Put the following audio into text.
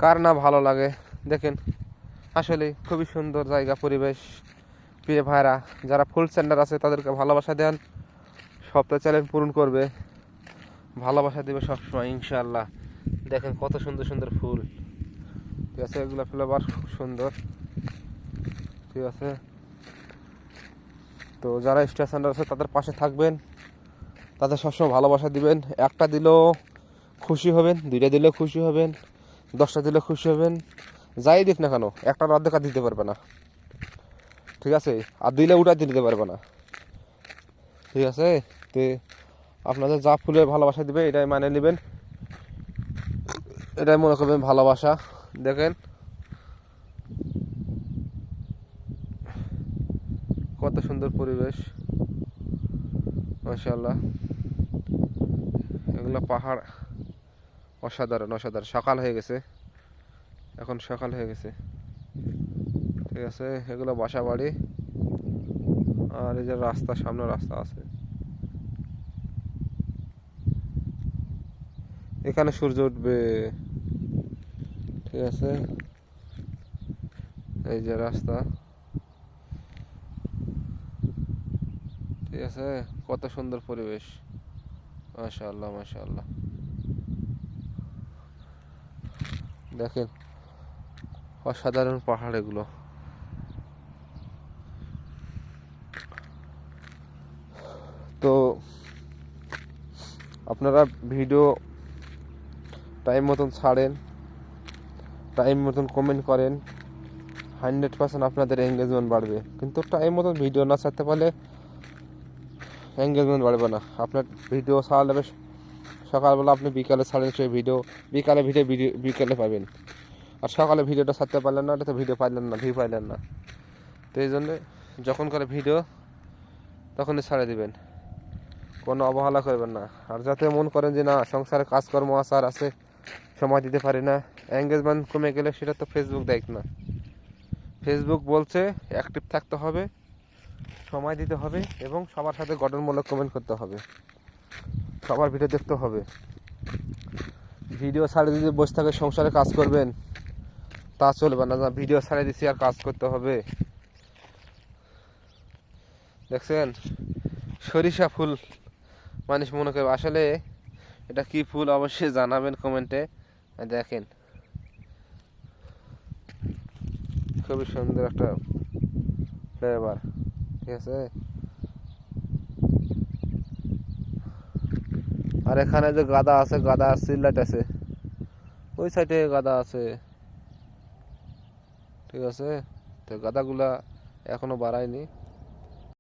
কার না ভালো লাগে। দেখেন আসলে খুবই সুন্দর জায়গা, পরিবেশ। প্রিয় ভাইরা, যারা ফুল সেন্টার আছে তাদেরকে ভালোবাসা দেন, সপ্তাহ চ্যালেঞ্জ পূরণ করবে, ভালোবাসা দেবে সবসময় ইনশাআল্লাহ। দেখেন কত সুন্দর সুন্দর ফুল, ঠিক আছে, এগুলো ফ্লেভার খুব সুন্দর, ঠিক আছে। তো যারা স্টার সেন্টার আছে তাদের পাশে থাকবেন, তাদের সবসময় ভালোবাসা দিবেন। একটা দিলেও খুশি হবেন, দুইটা দিলেও খুশি হবেন, 10টা দিলেও খুশি হবেন। যাই দিক না কেন, একটা অর্ধেক দিতে পারবে না, ঠিক আছে, আর দিলে ওটা দিতে পারবে না, ঠিক আছে। তো আপনাদের যা ফুলের ভালোবাসা দিবে এটাই মানে নেবেন, এটাই মনে করবেন ভালোবাসা। দেখেন কত সুন্দর পরিবেশ, মাশাআল্লাহ। এগুলো পাহাড়, অসাধারণ অসাধারণ। সকাল হয়ে গেছে, এখন সকাল হয়ে গেছে, ঠিক আছে। এগুলো বাসা বাড়ি, আর এই যে রাস্তা, সামনে রাস্তা আছে, এখানে সূর্য উঠবে, ঠিক আছে। এই যে রাস্তা, ঠিক আছে। কত সুন্দর পরিবেশ, মাশাআল্লাহ মাশাআল্লাহ। দেখেন অসাধারণ পাহাড় এগুলো। তো আপনারা ভিডিও টাইম মতন ছাড়েন, টাইম মতন কমেন্ট করেন, 100% আপনাদের এঙ্গেজমেন্ট বাড়বে। কিন্তু টাইম মতন ভিডিও না ছাড়তে পারলে এঙ্গেজমেন্ট বাড়বে না। আপনার ভিডিও ছাড়লে সকালবেলা, আপনি বিকালে ছাড়েন সেই ভিডিও, বিকালে ভিডিও বিকালে পাবেন। আর সকালে ভিডিওটা ছাড়তে পারলেন না, এটা তো ভিডিও পাইলেন না, ভিউ পাইলেন না। তো এই জন্যে যখন করে ভিডিও তখনই ছাড়ে দিবেন, কোনো অবহেলা করবেন না। আর যাতে মন করেন যে না, সংসারে কাজকর্ম আসার আছে, সময় দিতে পারি না, এঙ্গেজমেন্ট কমে গেলে সেটা তো ফেসবুক দেখ না। ফেসবুক বলছে অ্যাক্টিভ থাকতে হবে, সময় দিতে হবে, এবং সবার সাথে গঠনমূলক কমেন্ট করতে হবে, সবার ভিডিও দেখতে হবে। ভিডিও ছাড়ে যদি বসে থাকে সংসারে কাজ করবেন, তা চলবে না। ভিডিও ছাড়ে দিচ্ছি আর কাজ করতে হবে। দেখছেন সরিষা ফুল, মানুষ মনে করবে আসলে এটা কি ফুল, অবশ্যই জানাবেন কমেন্টে। দেখেন খুবই সুন্দর একটা ফ্লেভার, ঠিক আছে। আর এখানে যে গাদা আছে, গাদা সিলাইট আছে, ওই সাইডে গাদা আছে, ঠিক আছে। তো গাদাগুলা এখনো বাড়ায়নি।